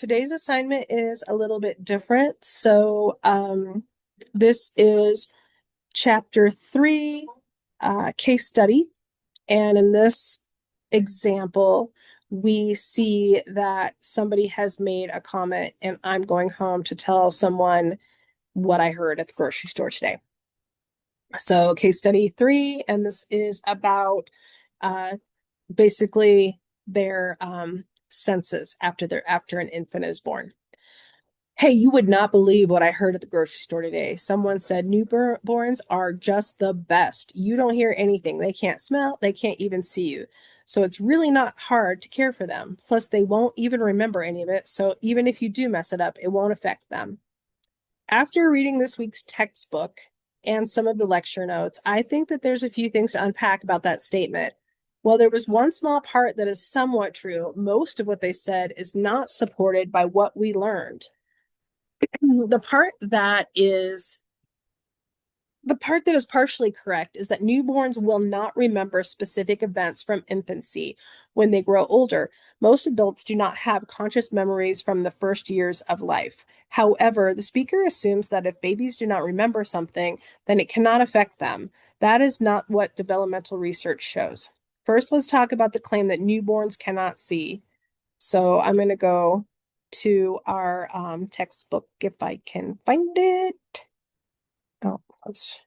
today's assignment is a little bit different. This is chapter 3, case study. And in this example, we see that somebody has made a comment, and I'm going home to tell someone what I heard at the grocery store today. So, case study 3, and this is about uh, basically their senses after an infant is born. Hey, you would not believe what I heard at the grocery store today. Someone said newborns are just the best. You don't hear anything. They can't smell, they can't even see you. So it's really not hard to care for them. Plus, they won't even remember any of it. So even if you do mess it up, it won't affect them. After reading this week's textbook and some of the lecture notes, I think that there's a few things to unpack about that statement. While there was one small part that is somewhat true, most of what they said is not supported by what we learned. The part that is the part that is partially correct is that newborns will not remember specific events from infancy when they grow older. Most adults do not have conscious memories from the first years of life. However, the speaker assumes that if babies do not remember something, then it cannot affect them. That is not what developmental research shows. First, let's talk about the claim that newborns cannot see. So I'm going to go to our textbook if I can find it. Oh, let's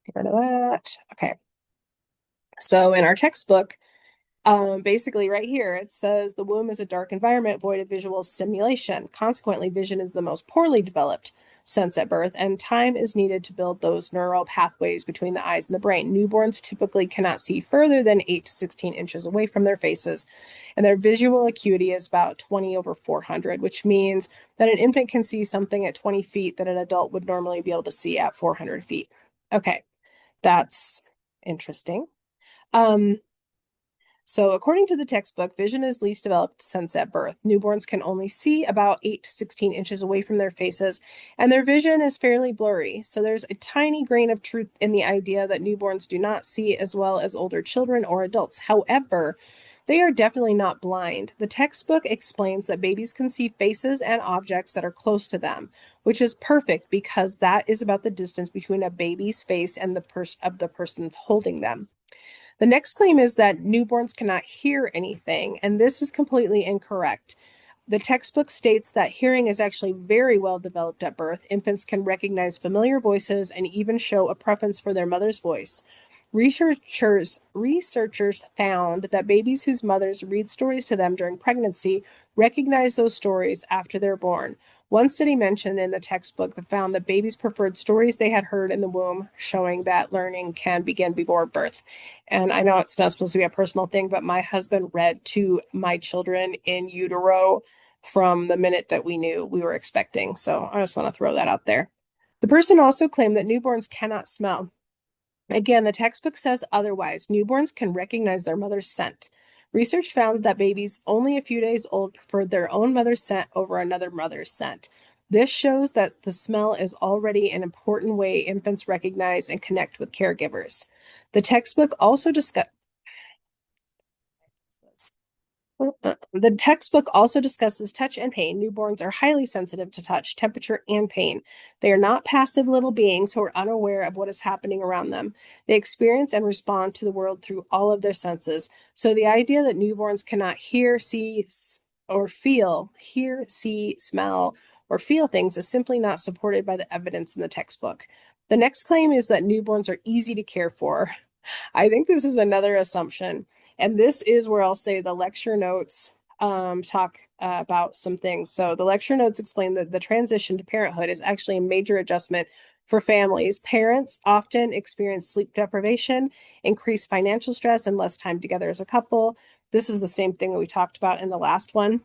get rid of that. Okay. So in our textbook, basically right here, it says the womb is a dark environment void of visual stimulation. Consequently, vision is the most poorly developed sense at birth, and time is needed to build those neural pathways between the eyes and the brain. Newborns typically cannot see further than 8 to 16 inches away from their faces, and their visual acuity is about 20 over 400, which means that an infant can see something at 20 feet that an adult would normally be able to see at 400 feet. Okay, that's interesting. Um, so, according to the textbook, vision is least developed sense at birth. Newborns can only see about 8 to 16 inches away from their faces, and their vision is fairly blurry. So, there's a tiny grain of truth in the idea that newborns do not see as well as older children or adults. However, they are definitely not blind. The textbook explains that babies can see faces and objects that are close to them, which is perfect because that is about the distance between a baby's face and the person's holding them. The next claim is that newborns cannot hear anything, and this is completely incorrect. The textbook states that hearing is actually very well developed at birth. Infants can recognize familiar voices and even show a preference for their mother's voice. Researchers found that babies whose mothers read stories to them during pregnancy recognize those stories after they're born. One study mentioned in the textbook that found that babies preferred stories they had heard in the womb, showing that learning can begin before birth. And I know it's not supposed to be a personal thing, but my husband read to my children in utero from the minute that we knew we were expecting. So I just want to throw that out there. The person also claimed that newborns cannot smell. Again, the textbook says otherwise. Newborns can recognize their mother's scent. Research found that babies only a few days old preferred their own mother's scent over another mother's scent. This shows that the smell is already an important way infants recognize and connect with caregivers. The textbook also discuss the textbook also discusses touch and pain. Newborns are highly sensitive to touch, temperature, and pain. They are not passive little beings who are unaware of what is happening around them. They experience and respond to the world through all of their senses. So the idea that newborns cannot hear, see, or hear, see, smell, or feel things is simply not supported by the evidence in the textbook. The next claim is that newborns are easy to care for. I think this is another assumption. And this is where I'll say the lecture notes talk about some things. So the lecture notes explain that the transition to parenthood is actually a major adjustment for families. Parents often experience sleep deprivation, increased financial stress, and less time together as a couple. This is the same thing that we talked about in the last one.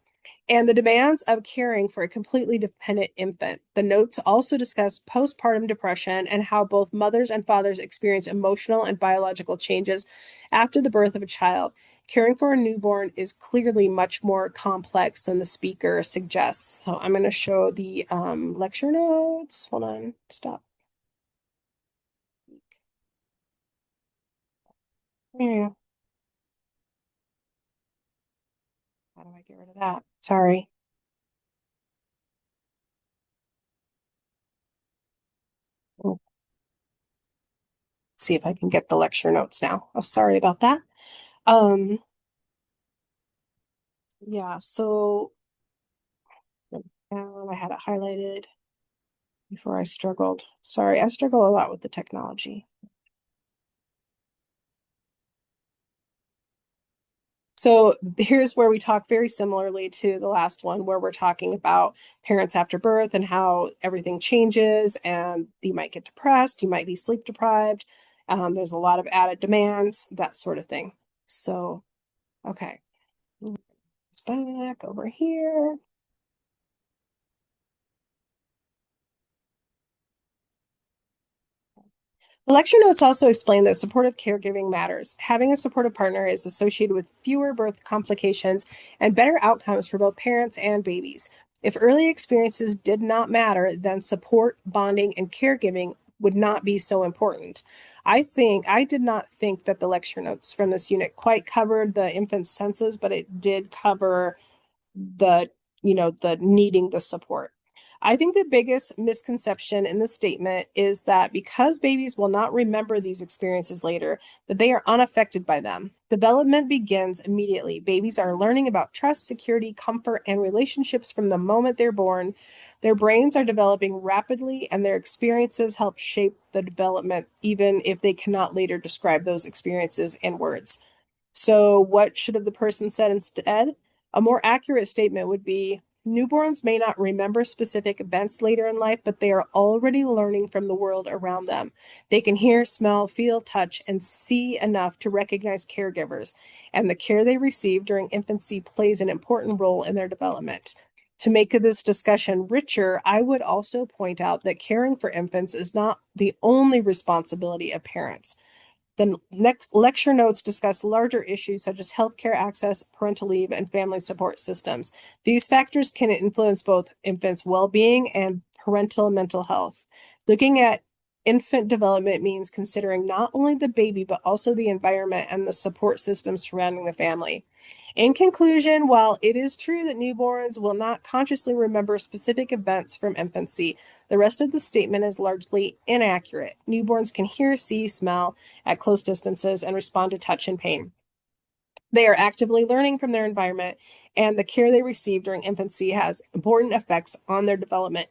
And the demands of caring for a completely dependent infant. The notes also discuss postpartum depression and how both mothers and fathers experience emotional and biological changes after the birth of a child. Caring for a newborn is clearly much more complex than the speaker suggests. So I'm going to show the lecture notes. Hold on, stop. Yeah, how do I get rid of that? Sorry. see if I can get the lecture notes now. Oh, sorry about that. Um, yeah, so I had it highlighted before I struggled. Sorry, I struggle a lot with the technology. So here's where we talk very similarly to the last one, where we're talking about parents after birth and how everything changes, and you might get depressed, you might be sleep deprived. There's a lot of added demands, that sort of thing. So, okay, it's back over here. The lecture notes also explain that supportive caregiving matters. Having a supportive partner is associated with fewer birth complications and better outcomes for both parents and babies. If early experiences did not matter, then support, bonding, and caregiving would not be so important. I did not think that the lecture notes from this unit quite covered the infant senses, but it did cover the the needing the support. I think the biggest misconception in the statement is that because babies will not remember these experiences later, that they are unaffected by them. Development begins immediately. Babies are learning about trust, security, comfort, and relationships from the moment they're born. Their brains are developing rapidly, and their experiences help shape the development, even if they cannot later describe those experiences in words. So, what should have the person said instead? A more accurate statement would be newborns may not remember specific events later in life, but they are already learning from the world around them. They can hear, smell, feel, touch, and see enough to recognize caregivers, and the care they receive during infancy plays an important role in their development. To make this discussion richer, I would also point out that caring for infants is not the only responsibility of parents. The next lecture notes discuss larger issues such as healthcare access, parental leave, and family support systems. These factors can influence both infants' well-being and parental mental health. Looking at infant development means considering not only the baby, but also the environment and the support systems surrounding the family. In conclusion, while it is true that newborns will not consciously remember specific events from infancy, the rest of the statement is largely inaccurate. Newborns can hear, see, smell at close distances and respond to touch and pain. They are actively learning from their environment, and the care they receive during infancy has important effects on their development.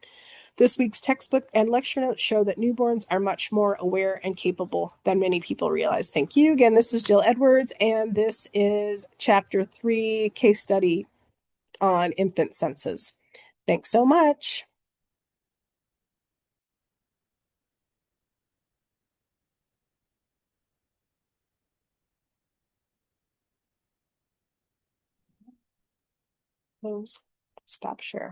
This week's textbook and lecture notes show that newborns are much more aware and capable than many people realize. Thank you. Again, this is Jill Edwards, and this is Chapter 3, Case Study on Infant Senses. Thanks so much. Stop share.